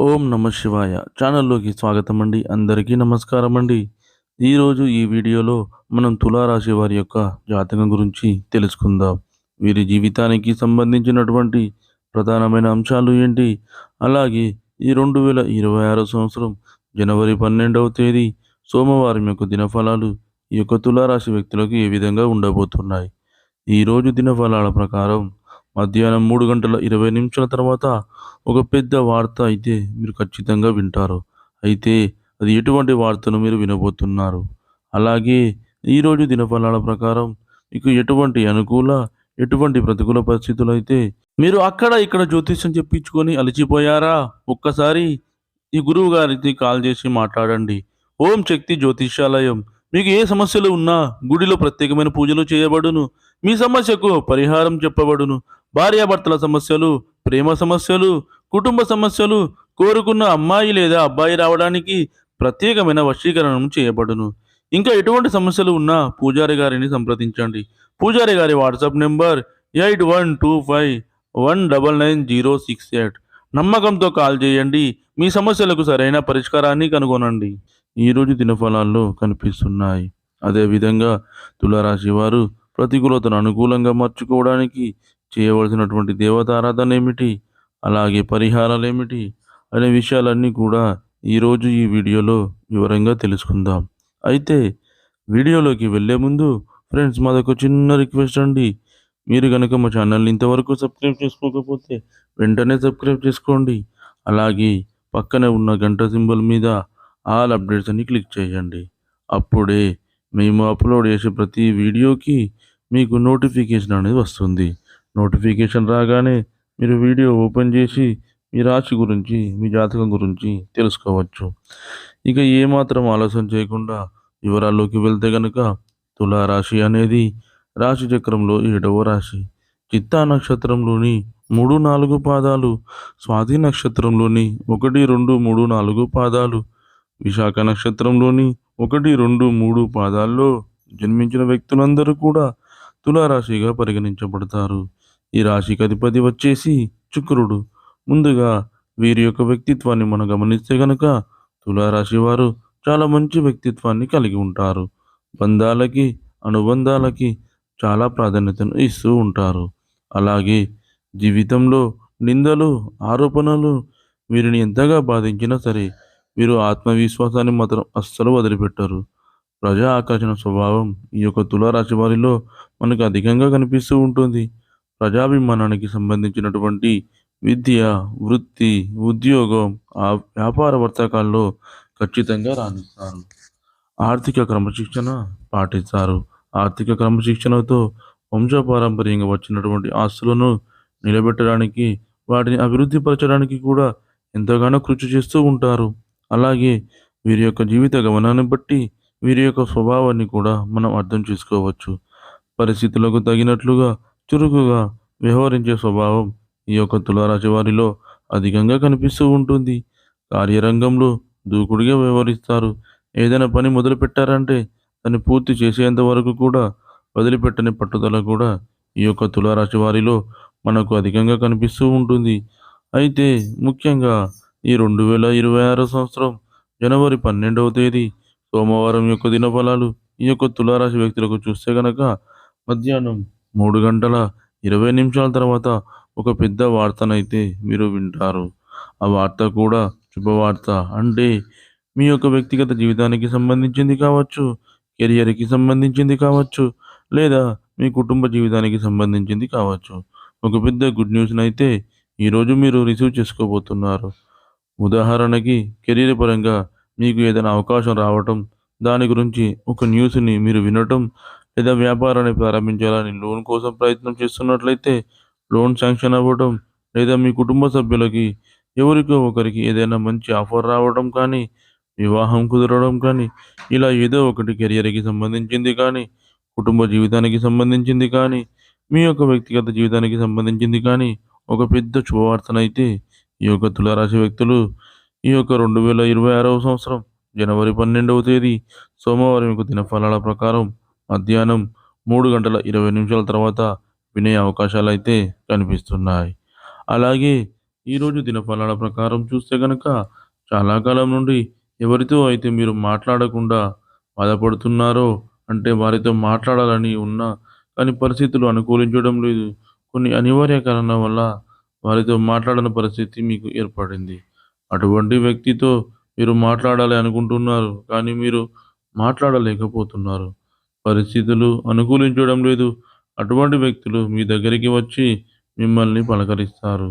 ఓం నమ శివాయ ఛానల్లోకి స్వాగతం అండి. అందరికీ నమస్కారం అండి. ఈరోజు ఈ వీడియోలో మనం తులారాశి వారి యొక్క జాతకం గురించి తెలుసుకుందాం. వీరి జీవితానికి సంబంధించినటువంటి ప్రధానమైన అంశాలు ఏంటి, అలాగే ఈ 2026 సంవత్సరం జనవరి 12వ తేదీ సోమవారం యొక్క దినఫలాలు ఈ యొక్క తులారాశి వ్యక్తులకు ఏ విధంగా ఉండబోతున్నాయి. ఈరోజు దినఫలాల ప్రకారం మధ్యాహ్నం 3:20 తర్వాత ఒక పెద్ద వార్త అయితే మీరు ఖచ్చితంగా వింటారు. అయితే అది ఎటువంటి వార్తను మీరు వినబోతున్నారు? అలాగే ఈరోజు దినఫలాల ప్రకారం మీకు ఎటువంటి అనుకూల, ఎటువంటి ప్రతికూల పరిస్థితులైతే మీరు అక్కడ ఇక్కడ జ్యోతిష్యం చెప్పించుకొని అలసిపోయారా? ఒక్కసారి ఈ గురువు గారికి కాల్ చేసి మాట్లాడండి. ఓం శక్తి జ్యోతిష్యాలయం. మీకు ఏ సమస్యలు ఉన్నా గుడిలో ప్రత్యేకమైన పూజలు చేయబడును. మీ సమస్యకు పరిహారం చెప్పబడును. భార్యాభర్తల సమస్యలు, ప్రేమ సమస్యలు, కుటుంబ సమస్యలు, కోరుకున్న అమ్మాయి లేదా అబ్బాయి రావడానికి ప్రత్యేకమైన వశీకరణం చేయబడును. ఇంకా ఎటువంటి సమస్యలు ఉన్నా పూజారి గారిని సంప్రదించండి. పూజారి గారి వాట్సాప్ నెంబర్ 8125199068. నమ్మకంతో కాల్ చేయండి. మీ సమస్యలకు సరైన పరిష్కారాన్ని కనుగొనండి. ఈరోజు దినఫలాల్లో కనిపిస్తున్నాయి. అదేవిధంగా తులారాశి వారు ప్రతికూలతను అనుకూలంగా మార్చుకోవడానికి చేయవలసినటువంటి దేవతారాధన ఏమిటి, అలాగే పరిహారాలేమిటి అనే విషయాలన్నీ కూడా ఈరోజు ఈ వీడియోలో వివరంగా తెలుసుకుందాం. అయితే వీడియోలోకి వెళ్ళే ముందు ఫ్రెండ్స్, మాదొక చిన్న రిక్వెస్ట్ అండి. మీరు కనుక మా ఛానల్ని ఇంతవరకు సబ్స్క్రైబ్ చేసుకోకపోతే వెంటనే సబ్స్క్రైబ్ చేసుకోండి. అలాగే పక్కనే ఉన్న గంట సింబల్ మీద ఆల్ అప్డేట్స్ అని క్లిక్ చేయండి. అప్పుడే మేము అప్లోడ్ చేసే ప్రతి వీడియోకి మీకు నోటిఫికేషన్ అనేది వస్తుంది. నోటిఫికేషన్ రాగానే మీరు వీడియో ఓపెన్ చేసి మీ రాశి గురించి, మీ జాతకం గురించి తెలుసుకోవచ్చు. ఇక ఏమాత్రం ఆలస్యం చేయకుండా వివరాల్లోకి వెళ్తే గనక, తులారాశి అనేది రాశి చక్రంలో 7వ రాశి. చిత్తా నక్షత్రంలోని 3, 4 పాదాలు, స్వాతి నక్షత్రంలోని 1, 2, 3, 4 పాదాలు, విశాఖ నక్షత్రంలోని 1, 2, 3 పాదాల్లో జన్మించిన వ్యక్తులందరూ కూడా తులారాశిగా పరిగణించబడతారు. ఈ రాశికి అధిపతి వచ్చేసి శుక్రుడు. ముందుగా వీరి యొక్క వ్యక్తిత్వాన్ని మనం గమనిస్తే గనక, తులారాశి వారు చాలా మంచి వ్యక్తిత్వాన్ని కలిగి ఉంటారు. బంధాలకి, అనుబంధాలకి చాలా ప్రాధాన్యతను ఇస్తూ ఉంటారు. అలాగే జీవితంలో నిందలు, ఆరోపణలు వీరిని ఎంతగా బాధించినా సరే వీరు ఆత్మవిశ్వాసాన్ని మాత్రం అస్సలు వదిలిపెట్టరు. ప్రజా ఆకర్షణ స్వభావం ఈ యొక్క తులారాశి వారిలో మనకు అధికంగా కనిపిస్తూ ఉంటుంది. ప్రజాభిమానానికి సంబంధించినటువంటి విద్య, వృత్తి, ఉద్యోగం, వ్యాపార వర్తకాల్లో ఖచ్చితంగా రాణిస్తారు. ఆర్థిక క్రమశిక్షణ పాటిస్తారు. ఆర్థిక క్రమశిక్షణతో వంశపారంపర్యంగా వచ్చినటువంటి ఆస్తులను నిలబెట్టడానికి, వాటిని అభివృద్ధి పరచడానికి కూడా ఎంతగానో కృషి చేస్తూ ఉంటారు. అలాగే వీరి యొక్క జీవిత గమనాన్ని బట్టి వీరి యొక్క స్వభావాన్ని కూడా మనం అర్థం చేసుకోవచ్చు. పరిస్థితులకు తగినట్లుగా చురుకుగా వ్యవహరించే స్వభావం ఈ యొక్క తులారాశి వారిలో అధికంగా కనిపిస్తూ ఉంటుంది. కార్యరంగంలో దూకుడుగా వ్యవహరిస్తారు. ఏదైనా పని మొదలు పెట్టారంటే దాన్ని పూర్తి చేసేంత వరకు కూడా వదిలిపెట్టని పట్టుదల కూడా ఈ యొక్క తులారాశి వారిలో మనకు అధికంగా కనిపిస్తూ ఉంటుంది. అయితే ముఖ్యంగా ఈ 2026 సంవత్సరం జనవరి 12వ తేదీ సోమవారం యొక్క దినఫలాలు ఈ యొక్క తులారాశి వ్యక్తులకు చూస్తే గనక, మధ్యాహ్నం 3:20 తర్వాత ఒక పెద్ద వార్తనైతే మీరు వింటారు. ఆ వార్త కూడా శుభవార్త. అంటే మీ యొక్క వ్యక్తిగత జీవితానికి సంబంధించింది కావచ్చు, కెరియర్‌కి సంబంధించింది కావచ్చు, లేదా మీ కుటుంబ జీవితానికి సంబంధించింది కావచ్చు. ఒక పెద్ద గుడ్ న్యూస్‌నైతే ఈరోజు మీరు రిసీవ్ చేసుకోబోతున్నారు. ఉదాహరణకి కెరీర్ పరంగా మీకు ఏదైనా అవకాశం రావటం, దాని గురించి ఒక న్యూస్‌ని మీరు వినటం, లేదా వ్యాపారాన్ని ప్రారంభించాలని లోన్ కోసం ప్రయత్నం చేస్తున్నట్లయితే లోన్ శాంక్షన్ అవ్వడం, లేదా మీ కుటుంబ సభ్యులకి ఎవరికో ఒకరికి ఏదైనా మంచి ఆఫర్ రావడం కానీ, వివాహం కుదరడం కానీ, ఇలా ఏదో ఒకటి కెరియర్‌కి సంబంధించింది కానీ, కుటుంబ జీవితానికి సంబంధించింది కానీ, మీ యొక్క వ్యక్తిగత జీవితానికి సంబంధించింది కానీ, ఒక పెద్ద శుభవార్తనైతే ఈ యొక్క తులారాశి వ్యక్తులు ఈ యొక్క 2026 సంవత్సరం జనవరి 12వ తేదీ సోమవారం యొక్క దినఫలాల ప్రకారం మధ్యాహ్నం 3:20 తర్వాత వినే అవకాశాలైతే కనిపిస్తున్నాయి. అలాగే ఈరోజు దినఫలాల ప్రకారం చూస్తే గనక చాలా కాలం నుండి ఎవరితో అయితే మీరు మాట్లాడకుండా బాధపడుతున్నారో, అంటే వారితో మాట్లాడాలని ఉన్నా కానీ పరిస్థితులు అనుకూలించడం లేదు. కొన్ని అనివార్య కారణాల వల్ల వారితో మాట్లాడని పరిస్థితి మీకు ఏర్పడింది. అటువంటి వ్యక్తితో మీరు మాట్లాడాలి అనుకుంటున్నారు. కానీ మీరు మాట్లాడలేకపోతున్నారు. పరిస్థితులు అనుకూలించడం లేదు. అటువంటి వ్యక్తులు మీ దగ్గరికి వచ్చి మిమ్మల్ని పలకరిస్తారు.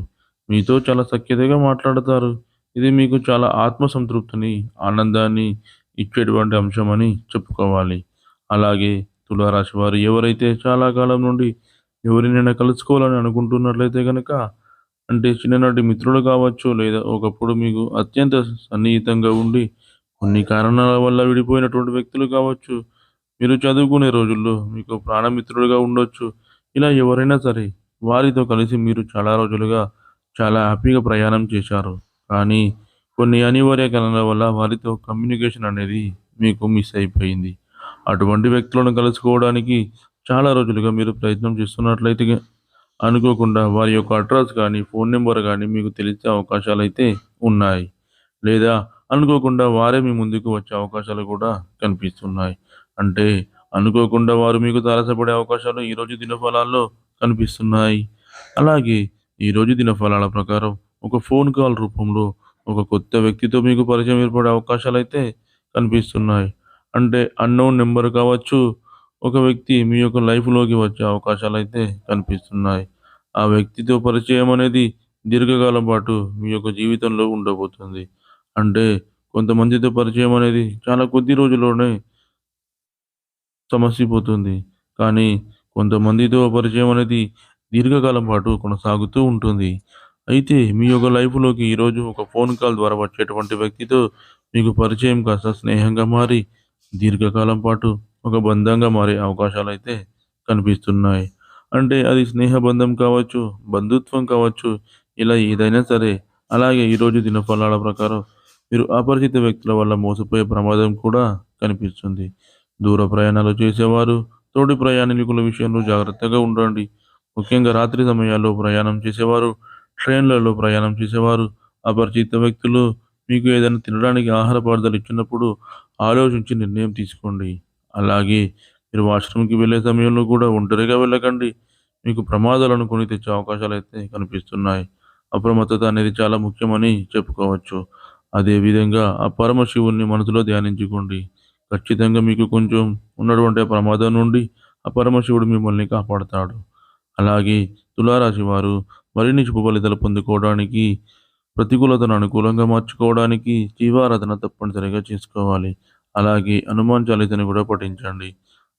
మీతో చాలా సఖ్యతగా మాట్లాడతారు. ఇది మీకు చాలా ఆత్మ సంతృప్తిని, ఆనందాన్ని ఇచ్చేటువంటి అంశమని చెప్పుకోవాలి. అలాగే తులారాశి వారు ఎవరైతే చాలా కాలం నుండి ఎవరినైనా కలుసుకోవాలని అనుకుంటున్నట్లయితే గనక, అంటే చిన్ననాటి మిత్రులు కావచ్చు, లేదా ఒకప్పుడు మీకు అత్యంత సన్నిహితంగా ఉండి కొన్ని కారణాల వల్ల విడిపోయినటువంటి వ్యక్తులు కావచ్చు, మీరు చదువుకునే రోజుల్లో మీకు ప్రాణమిత్రుడుగా ఉండొచ్చు. ఇలా ఎవరైనా సరే వారితో కలిసి మీరు చాలా రోజులుగా చాలా హ్యాపీగా ప్రయాణం చేశారు. కానీ కొన్ని అనివార్య కారణాల వల్ల వారితో కమ్యూనికేషన్ అనేది మీకు మిస్ అయిపోయింది. అటువంటి వ్యక్తులను కలుసుకోవడానికి చాలా రోజులుగా మీరు ప్రయత్నం చేస్తున్నట్లయితే అనుకోకుండా వారి యొక్క అడ్రస్ కానీ, ఫోన్ నంబర్ గానీ మీకు తెలిసే అవకాశాలైతే ఉన్నాయి. లేదా అనుకోకుండా వారే మీ ముందుకు వచ్చే అవకాశాలు కూడా కనిపిస్తున్నాయి. అంటే అనుకోకుండా వారు మీకు తారసపడే అవకాశాలు ఈరోజు దినఫలాల్లో కనిపిస్తున్నాయి. అలాగే ఈరోజు దినఫలాల ప్రకారం ఒక ఫోన్ కాల్ రూపంలో ఒక కొత్త వ్యక్తితో మీకు పరిచయం ఏర్పడే అవకాశాలైతే కనిపిస్తున్నాయి. అంటే అన్‌నోన్ నంబర్ కావచ్చు, ఒక వ్యక్తి మీ యొక్క లైఫ్‌లోకి వచ్చే అవకాశాలైతే కనిపిస్తున్నాయి. ఆ వ్యక్తితో పరిచయం అనేది దీర్ఘకాలం పాటు మీ యొక్క జీవితంలో ఉండబోతుంది. అంటే కొంతమందితో పరిచయం అనేది చాలా కొద్ది రోజుల్లోనే సమసిపోతుంది. కానీ కొంతమందితో పరిచయం అనేది దీర్ఘకాలం పాటు కొనసాగుతూ ఉంటుంది. అయితే మీ యొక్క లైఫ్‌లోకి ఈరోజు ఒక ఫోన్ కాల్ ద్వారా వచ్చేటువంటి వ్యక్తితో మీకు పరిచయం కాస్త స్నేహంగా మారి దీర్ఘకాలం పాటు ఒక బంధంగా మారే అవకాశాలైతే కనిపిస్తున్నాయి. అంటే అది స్నేహ బంధం కావచ్చు, బంధుత్వం కావచ్చు, ఇలా ఏదైనా సరే. అలాగే ఈరోజు దినఫలాల ప్రకారం మీరు అపరిచిత వ్యక్తుల వల్ల మోసపోయే ప్రమాదం కూడా కనిపిస్తుంది. దూర ప్రయాణాలు చేసేవారు, తోటి ప్రయాణికుల విషయంలో జాగ్రత్తగా ఉండండి. ముఖ్యంగా రాత్రి సమయాల్లో ప్రయాణం చేసేవారు, ట్రైన్‌లలో ప్రయాణం చేసేవారు, అపరిచిత వ్యక్తులు మీకు ఏదైనా తినడానికి ఆహార పదార్థాలు ఇచ్చినప్పుడు ఆలోచించి నిర్ణయం తీసుకోండి. అలాగే మీరు వాష్‌రూమ్‌కి వెళ్ళే సమయంలో కూడా ఒంటరిగా వెళ్ళకండి. మీకు ప్రమాదాలను కొని తెచ్చే అవకాశాలైతే కనిపిస్తున్నాయి. అప్రమత్తత అనేది చాలా ముఖ్యమని చెప్పుకోవచ్చు. అదేవిధంగా ఆ పరమశివుడిని మనసులో ధ్యానించుకోండి. ఖచ్చితంగా మీకు కొంచెం ఉన్నటువంటి ఆ ప్రమాదం నుండి ఆ పరమశివుడు మిమ్మల్ని కాపాడతాడు. అలాగే తులారాశి వారు మరిన్ని శుభ ఫలితాలు పొందుకోవడానికి, ప్రతికూలతను అనుకూలంగా మార్చుకోవడానికి జీవారాధన తప్పనిసరిగా చేసుకోవాలి. అలాగే హనుమాన్ చాలీసాని కూడా పఠించండి.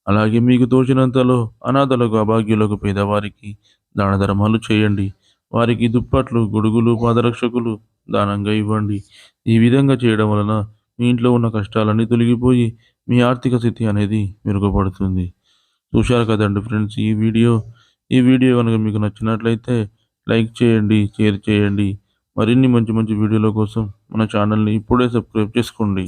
అలాగే మీకు తోచినంతలో అనాథలకు, అభాగ్యులకు, పేదవారికి దాన ధర్మాలు చేయండి. వారికి దుప్పట్లు, గొడుగులు, పాదరక్షకులు దానంగా ఇవ్వండి. ఈ విధంగా చేయడం వలన మీ ఇంట్లో ఉన్న కష్టాలన్నీ తొలగిపోయి మీ ఆర్థిక స్థితి అనేది మెరుగుపడుతుంది. చూశారు కదండీ ఫ్రెండ్స్ ఈ వీడియో గనుక మీకు నచ్చినట్లయితే లైక్ చేయండి, షేర్ చేయండి. మరిన్ని మంచి మంచి వీడియోల కోసం మన ఛానల్‌ని ఇప్పుడే సబ్స్క్రైబ్ చేసుకోండి.